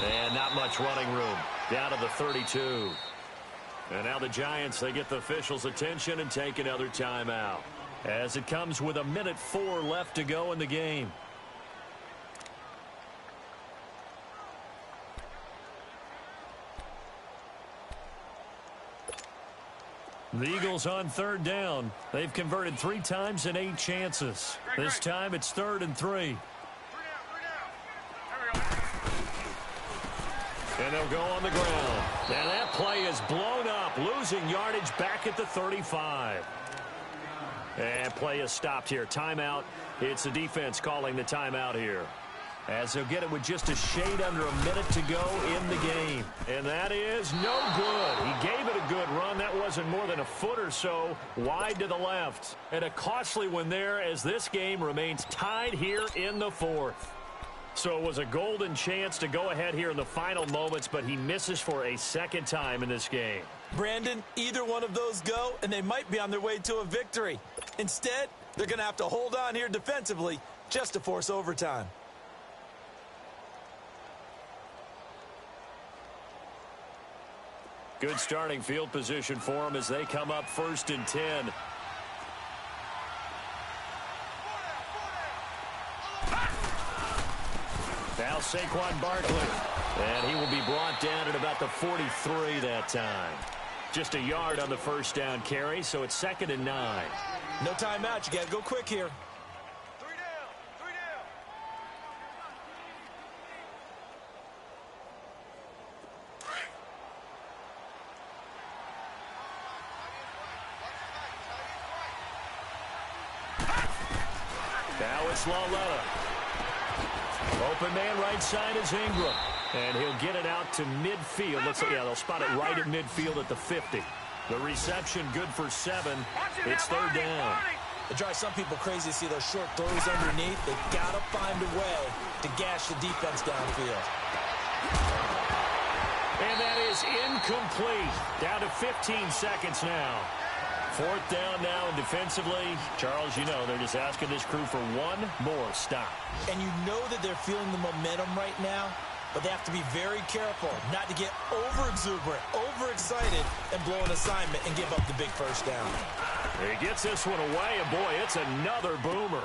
And not much running room. Down to the 32. And now the Giants, they get the officials' attention and take another timeout, as it comes with 1:04 left to go in the game. The Eagles on 3rd down. They've converted 3 times in 8 chances. This time it's 3rd and 3. And they'll go on the ground. And that play is blown up, losing yardage back at the 35. And play is stopped here. Timeout. It's the defense calling the timeout here, as they'll get it with just a shade under a minute to go in the game. And that is no good. He gave it a good run. That wasn't more than a foot or so wide to the left. And a costly one there, as this game remains tied here in the 4th. So it was a golden chance to go ahead here in the final moments, but he misses for a 2nd time in this game. Brandon, either one of those go, and they might be on their way to a victory. Instead, they're going to have to hold on here defensively just to force overtime. Good starting field position for them as they come up 1st and 10. Now Saquon Barkley. And he will be brought down at about the 43 that time. Just a yard on the first down carry, so it's 2nd and 9. No timeout. You got to go quick here. Now it's Laletta. Open man right side is Ingram. And he'll get it out to midfield. Looks like, yeah, they'll spot it right at midfield at the 50. The reception good for 7. It's 3rd down. It drives some people crazy to see those short throws underneath. They've got to find a way to gash the defense downfield. And that is incomplete. Down to 15 seconds now. 4th down now, and defensively, Charles, you know, they're just asking this crew for one more stop. And you know that they're feeling the momentum right now, but they have to be very careful not to get over-exuberant, over-excited, and blow an assignment and give up the big first down. He gets this one away, and boy, it's another boomer.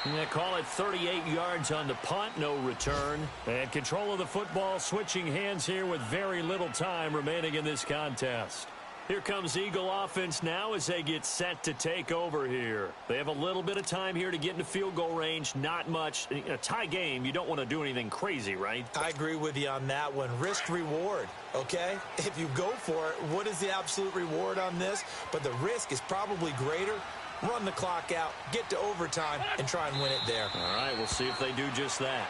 They call it 38 yards on the punt, no return. And control of the football switching hands here with very little time remaining in this contest. Here comes Eagle offense now as they get set to take over here. They have a little bit of time here to get into field goal range, not much. In a tie game, you don't want to do anything crazy, right? I agree with you on that one. Risk-reward, okay? If you go for it, what is the absolute reward on this? But the risk is probably greater. Run the clock out, get to overtime, and try and win it there. All right, we'll see if they do just that.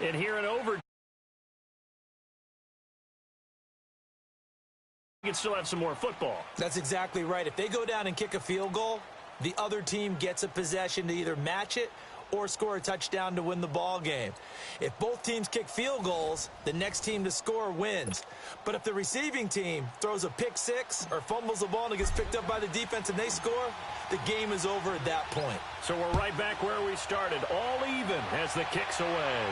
And here in overtime, you can still have some more football. That's exactly right. If they go down and kick a field goal, the other team gets a possession to either match it or score a touchdown to win the ball game. If both teams kick field goals, the next team to score wins. But if the receiving team throws a pick six or fumbles the ball and it gets picked up by the defense and they score, the game is over at that point. So we're right back where we started, all even as the kick's away.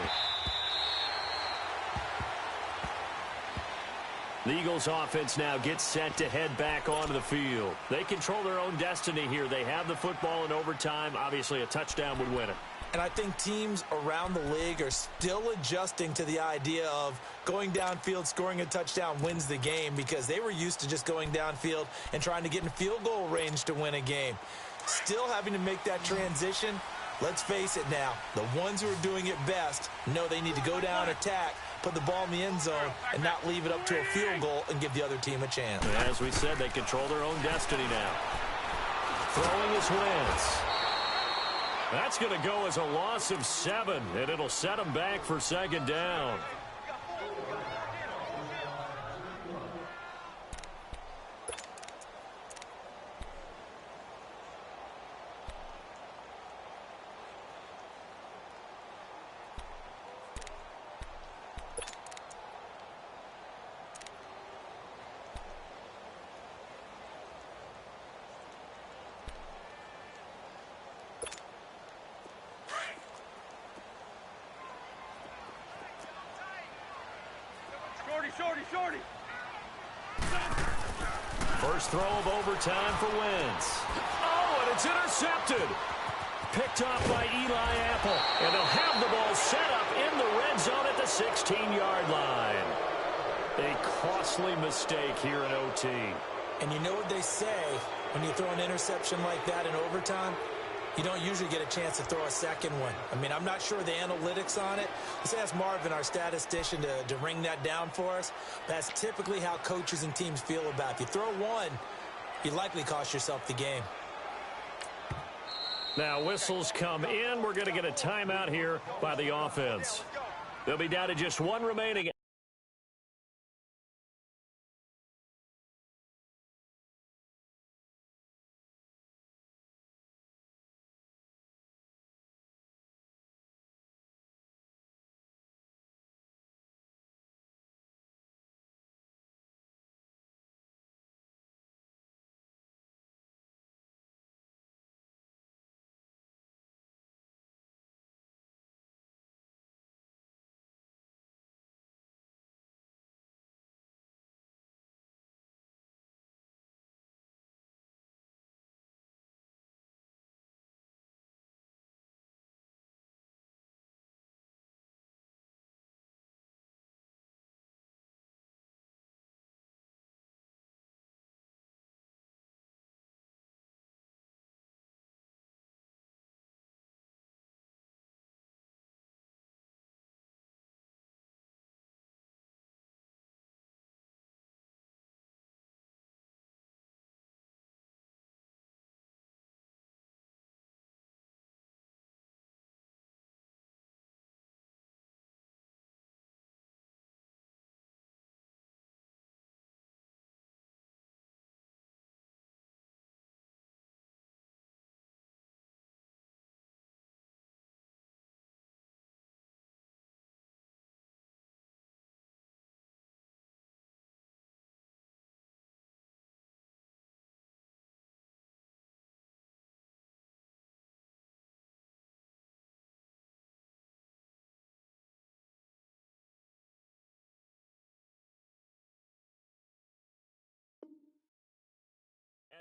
The Eagles offense now gets set to head back onto the field. They control their own destiny here. They have the football in overtime. Obviously, a touchdown would win it. And I think teams around the league are still adjusting to the idea of going downfield, scoring a touchdown wins the game, because they were used to just going downfield and trying to get in field goal range to win a game. Still having to make that transition. Let's face it now, the ones who are doing it best know they need to go down, attack, put the ball in the end zone, and not leave it up to a field goal and give the other team a chance. As we said, they control their own destiny now. Throwing is Wentz. That's going to go as a loss of 7, and it'll set them back for 2nd down. Shorty. First throw of overtime for Wentz. Oh, and it's intercepted. Picked off by Eli Apple. And they'll have the ball set up in the red zone at the 16-yard line. A costly mistake here in OT. And you know what they say when you throw an interception like that in overtime? You don't usually get a chance to throw a second one. I mean, I'm not sure the analytics on it. Let's ask Marvin, our statistician, to ring that down for us. That's typically how coaches and teams feel about it. If you throw one, you likely cost yourself the game. Now, whistles come in. We're going to get a timeout here by the offense. They'll be down to just one remaining.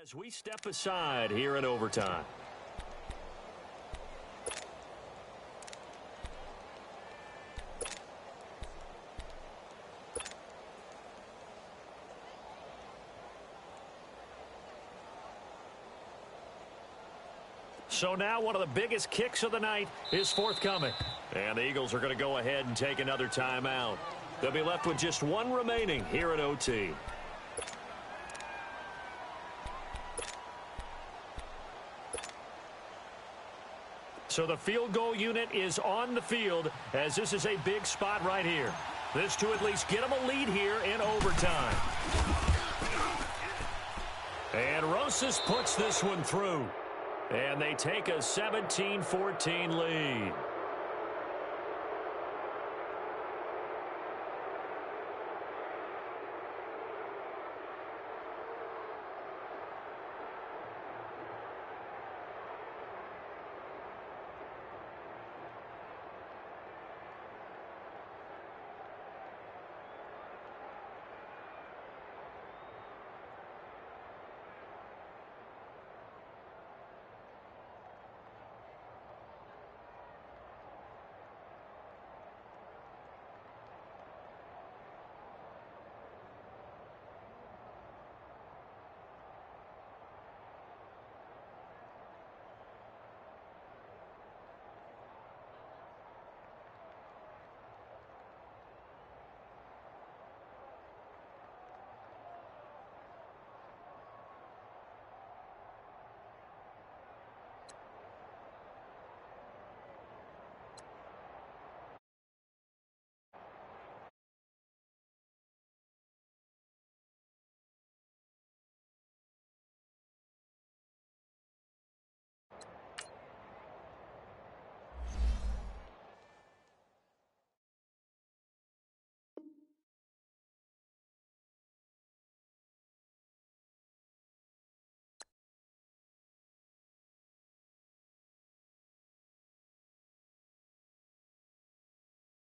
As we step aside here in overtime. So now one of the biggest kicks of the night is forthcoming. And the Eagles are going to go ahead and take another timeout. They'll be left with just one remaining here at OT. So the field goal unit is on the field as this is a big spot right here. This to at least get them a lead here in overtime. And Rosas puts this one through. And they take a 17-14 lead.